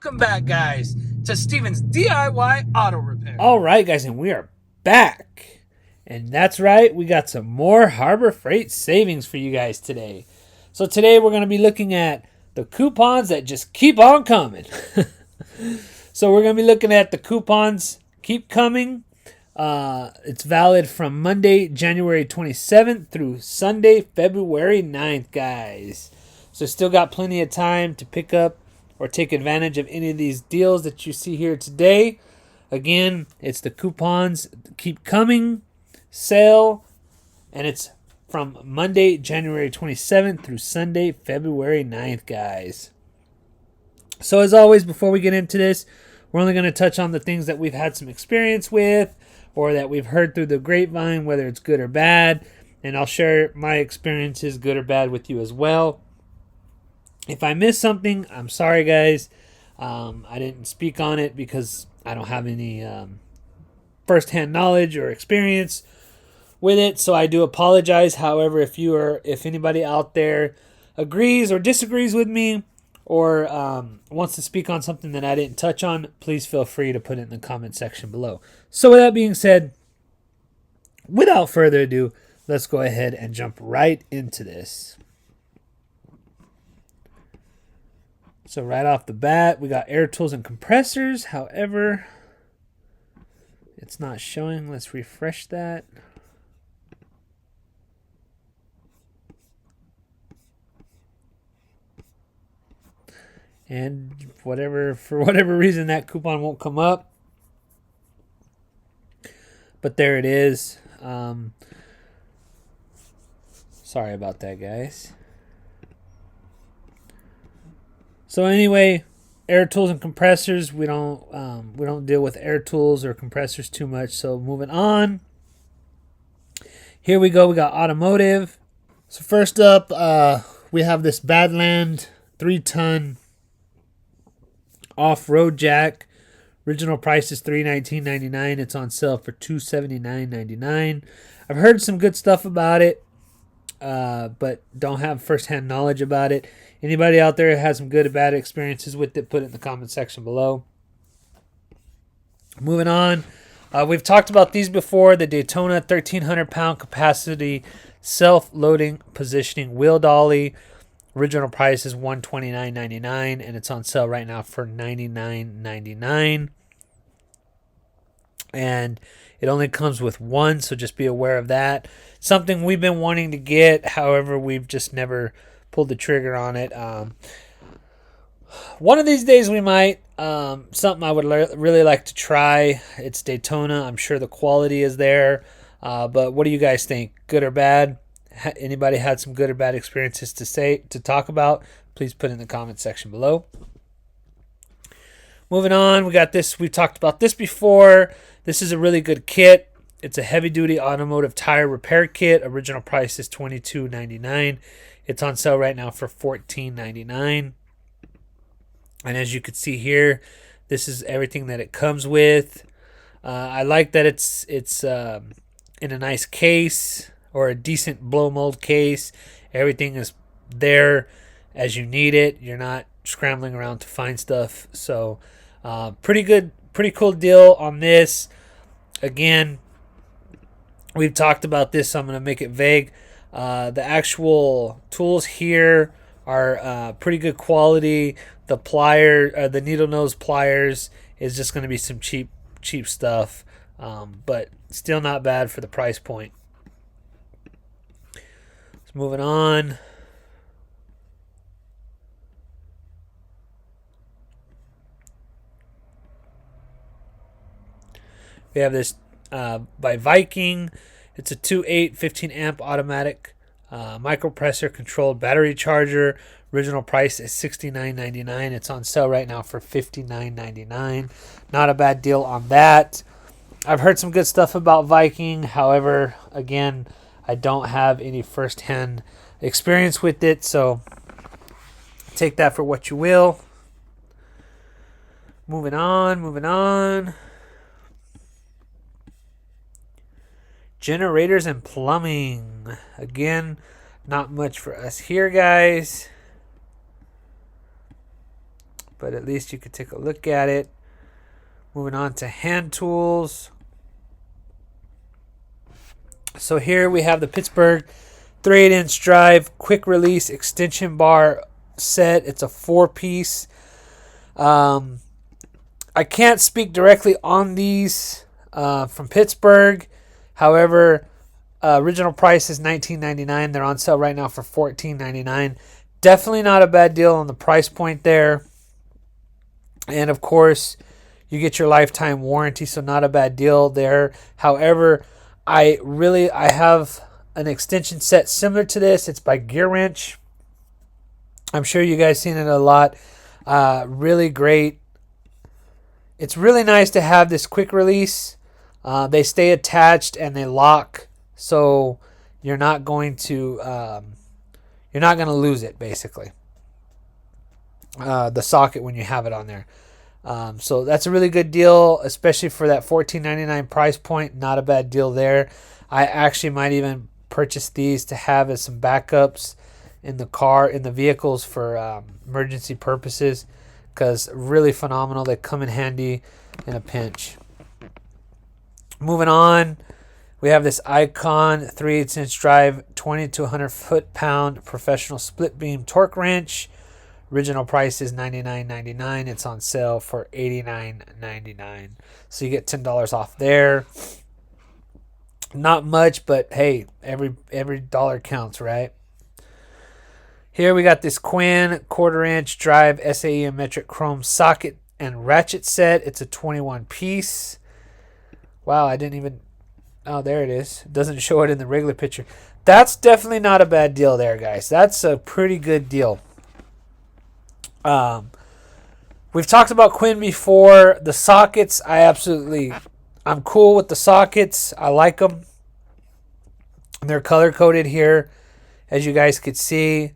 Welcome back, guys, to Steven's DIY Auto Repair. All right, guys, and we are back. And that's right, we got some more Harbor Freight savings for you guys today. So today we're going to be looking at the coupons that just keep on coming. So we're going to be looking at the coupons keep coming. It's valid from Monday, January 27th through Sunday, February 9th, guys. So still got plenty of time to pick up or take advantage of any of these deals that you see here today. Again, it's the coupons keep coming sale, and it's from Monday, January 27th through Sunday, February 9th, guys. So as always, before we get into this, we're only going to touch on the things that we've had some experience with or that we've heard through the grapevine, whether it's good or bad, and I'll share my experiences, good or bad, with you as well. If I miss something, I'm sorry, guys. I didn't speak on it because I don't have any first-hand knowledge or experience with it, so I do apologize. However, if anybody out there agrees or disagrees with me or wants to speak on something that I didn't touch on, please feel free to put it in the comment section below. So with that being said, without further ado, let's go ahead and jump right into this. So right off the bat, we got air tools and compressors. However, it's not showing. Let's refresh that. And for whatever reason, that coupon won't come up. But there it is. Sorry about that, guys. So anyway, air tools and compressors, we don't deal with air tools or compressors too much. So moving on. Here we go. We got automotive. So first up, we have this Badland 3-ton off-road jack. Original price is $319.99. It's on sale for $279.99. I've heard some good stuff about it, but don't have first-hand knowledge about it. Anybody out there has some good or bad experiences with it, put it in the comment section below. Moving on, we've talked about these before. The Daytona 1,300-pound capacity self-loading positioning wheel dolly. Original price is $129.99, and it's on sale right now for $99.99. And it only comes with one, so just be aware of that. Something we've been wanting to get, however, we've just never pulled the trigger on it. One of these days we might. Something I would really like to try. It's Daytona. I'm sure the quality is there. But what do you guys think? Good or bad? Anybody had some good or bad experiences to talk about? Please put in the comment section below. Moving on, we got this. We've talked about this before. This is a really good kit. It's a heavy-duty automotive tire repair kit. Original price is $22.99. It's on sale right now for $14.99. And as you can see here, this is everything that it comes with. I like that it's in a nice case or a decent blow mold case. Everything is there as you need it. You're not scrambling around to find stuff. So pretty cool deal on this. Again, we've talked about this, so I'm going to make it vague. The actual tools here are pretty good quality. The needle nose pliers is just going to be some cheap stuff, but still not bad for the price point. So moving on. We have this by Viking. It's a 2.8 15 amp automatic micropressor controlled battery charger. Original price is $69.99. It's on sale right now for $59.99. Not a bad deal on that. I've heard some good stuff about Viking. However, again, I don't have any first-hand experience with it, so take that for what you will. Moving on. Generators and plumbing. Again, not much for us here, guys. but at least you could take a look at it. Moving on to hand tools. So here we have the Pittsburgh 3/8-inch drive quick release extension bar set. It's a 4-piece. I can't speak directly on these from Pittsburgh. However, original price is $19.99. They're on sale right now for $14.99. Definitely not a bad deal on the price point there. And of course, you get your lifetime warranty, so not a bad deal there. However, I have an extension set similar to this. It's by Gear Wrench. I'm sure you guys seen it a lot. Really great. It's really nice to have this quick release. They stay attached and they lock, so you're not going to lose it, basically. The socket when you have it on there. So that's a really good deal, especially for that $14.99 price point. Not a bad deal there. I actually might even purchase these to have as some backups in the vehicles for emergency purposes, because really phenomenal. They come in handy in a pinch. Moving on, we have this Icon 3/8-inch drive 20 to 100 foot-pound professional split beam torque wrench. Original price is $99.99. It's on sale for $89.99. So you get $10 off there. Not much, but hey, every dollar counts, right? Here we got this Quinn 1/4-inch drive SAE and metric chrome socket and ratchet set. It's a 21-piece. Wow, I didn't even... Oh, there it is. It doesn't show it in the regular picture. That's definitely not a bad deal there, guys. That's a pretty good deal. We've talked about Quinn before. The sockets, I'm cool with the sockets. I like them. They're color coded here, as you guys could see.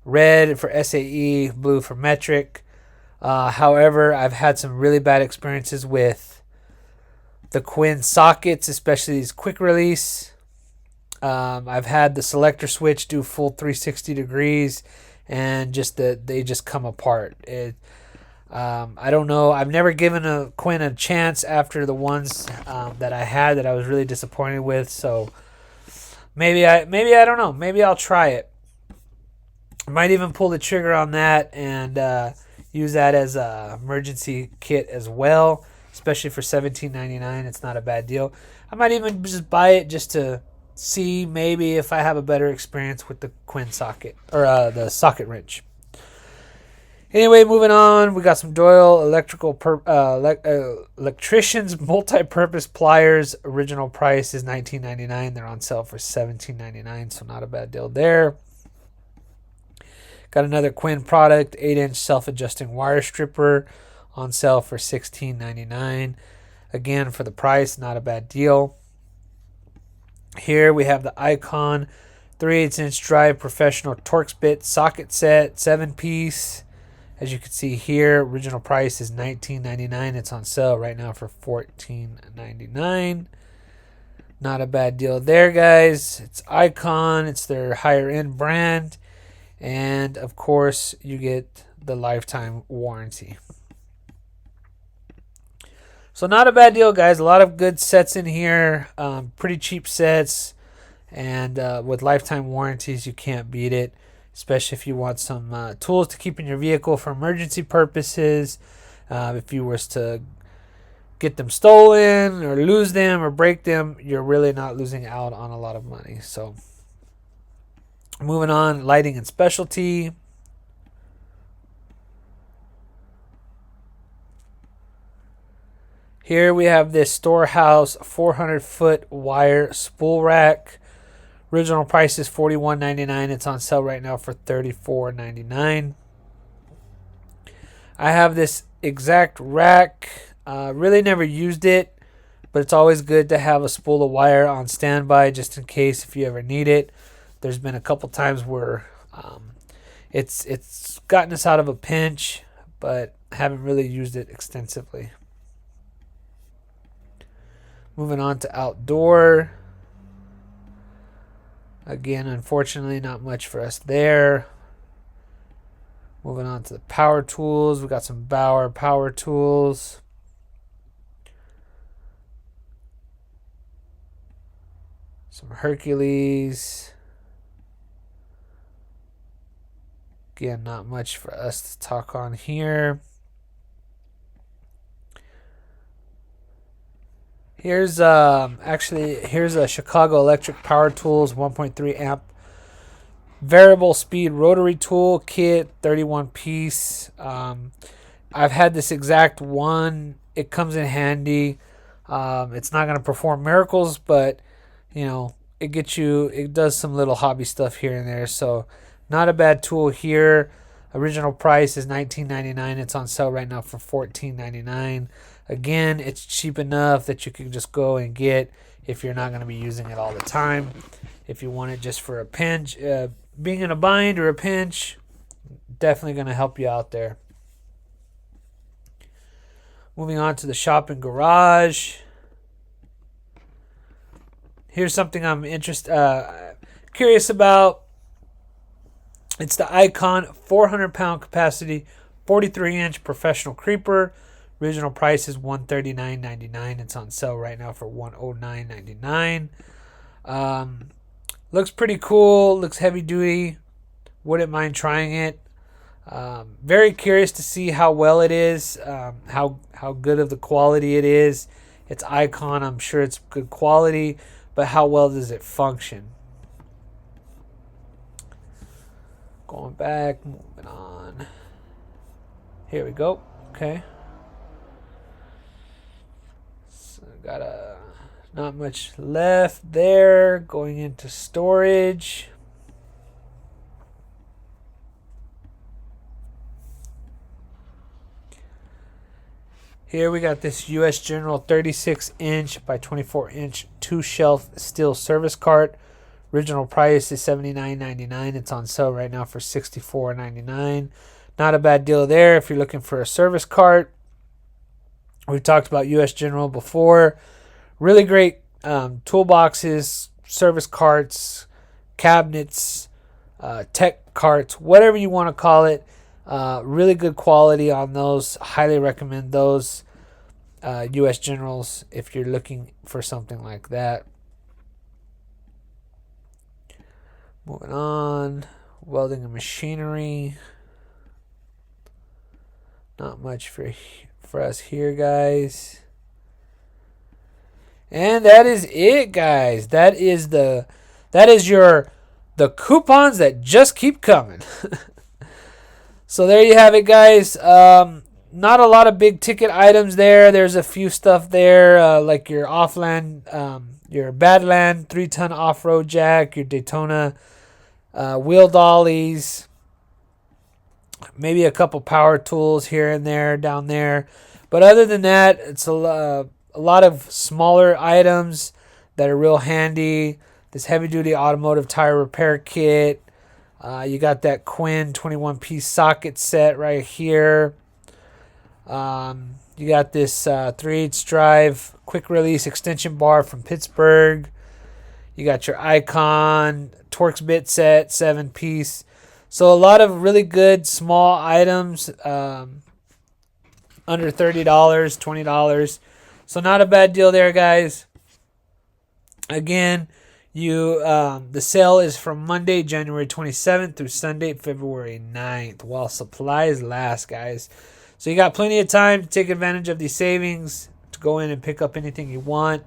Red for SAE, blue for metric. However, I've had some really bad experiences with the Quinn sockets, especially these quick release. I've had the selector switch do full 360 degrees, and they just come apart. I don't know. I've never given a Quinn a chance after the ones that I had that I was really disappointed with. So maybe I don't know. Maybe I'll try it. I might even pull the trigger on that and use that as a emergency kit as well, especially for $17.99. It's not a bad deal. I might even just buy it just to see maybe if I have a better experience with the Quinn socket or the socket wrench. Anyway, moving on, we got some Doyle electricians multi-purpose pliers. Original price is $19.99. They're on sale for $17.99, so not a bad deal there. Got another Quinn product, 8-inch self-adjusting wire stripper, on sale for $16.99. Again, for the price, not a bad deal. Here we have the Icon 3/8-inch drive professional Torx bit socket set, 7-piece. As you can see here, original price is $19.99. It's on sale right now for $14.99. Not a bad deal there, guys. It's Icon. It's their higher end brand. And of course, you get the lifetime warranty. So not a bad deal, guys. A lot of good sets in here. Pretty cheap sets. And with lifetime warranties, you can't beat it. Especially if you want some tools to keep in your vehicle for emergency purposes. If you were to get them stolen or lose them or break them, you're really not losing out on a lot of money. So moving on, lighting and specialty. Here we have this Storehouse 400-foot wire spool rack. Original price is $41.99. It's on sale right now for $34.99. I have this exact rack. Really never used it, but it's always good to have a spool of wire on standby just in case if you ever need it. There's been a couple times where it's gotten us out of a pinch, but haven't really used it extensively. Moving on to outdoor. Again, unfortunately, not much for us there. Moving on to the power tools. We got some Bauer power tools. Some Hercules. Again, not much for us to talk on here. Here's here's a Chicago Electric Power Tools 1.3 amp variable speed rotary tool kit, 31 piece. I've had this exact one. It comes in handy. It's not going to perform miracles, but you know, it does some little hobby stuff here and there. So not a bad tool here. Original price is $19.99. It's on sale right now for $14.99. Again, it's cheap enough that you can just go and get if you're not going to be using it all the time. If you want it just for a pinch, being in a bind or a pinch, definitely going to help you out there. Moving on to the shop and garage. Here's something I'm curious about. It's the Icon 400-pound capacity, 43-inch professional creeper. Original price is $139.99. It's on sale right now for $109.99. Looks pretty cool. Looks heavy duty. Wouldn't mind trying it. Very curious to see how well it is. How good of the quality it is. It's Icon. I'm sure it's good quality, but how well does it function? Going back, moving on. Here we go. Okay. So got not much left there. Going into storage. Here we got this U.S. General 36-inch by 24-inch 2-shelf steel service cart. Original price is $79.99. It's on sale right now for $64.99. Not a bad deal there if you're looking for a service cart. We've talked about U.S. General before. Really great toolboxes, service carts, cabinets, tech carts, whatever you want to call it. Really good quality on those. Highly recommend those U.S. Generals if you're looking for something like that. Moving on. Welding and machinery. Not much for us here, guys. And that is it, guys. That is the coupons that just keep coming. So there you have it, guys. Not a lot of big ticket items there. There's a few stuff there, like your Offland, your Badland 3-ton off-road jack, your Daytona wheel dollies, maybe a couple power tools here and there down there. But other than that, it's a lot of smaller items that are real handy. This heavy-duty automotive tire repair kit. You got that Quinn 21-piece socket set right here. You got this 3/8 drive quick-release extension bar from Pittsburgh. You got your Icon Torx bit set, 7-piece. So a lot of really good small items, under $30, $20. So not a bad deal there, guys. Again, the sale is from Monday, January 27th through Sunday, February 9th, while supplies last, guys. So you got plenty of time to take advantage of these savings, to go in and pick up anything you want.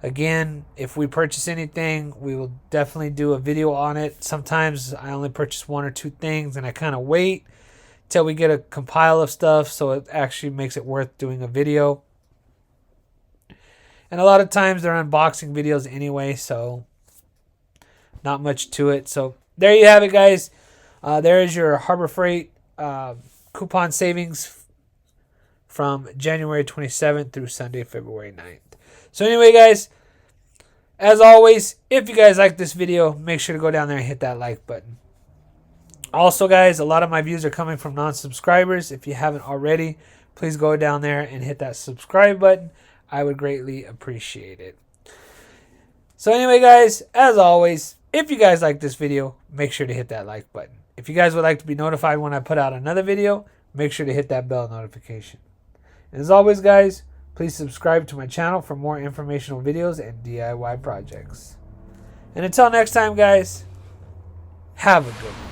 Again, if we purchase anything, we will definitely do a video on it. Sometimes I only purchase 1 or 2 things, and I kind of wait till we get a compile of stuff, so it actually makes it worth doing a video. And a lot of times they're unboxing videos anyway, so not much to it. So there you have it, guys. There is your Harbor Freight coupon savings from January 27th through Sunday, February 9th. So anyway, guys, as always, if you guys like this video, make sure to go down there and hit that like button. Also, guys, a lot of my views are coming from non-subscribers. If you haven't already, please go down there and hit that subscribe button. I would greatly appreciate it. So anyway, guys, as always, if you guys like this video, make sure to hit that like button. If If you guys would like to be notified when I put out another video, make sure to hit that bell notification. And as always, guys, please subscribe to my channel for more informational videos and DIY projects. And until next time, guys, have a good one.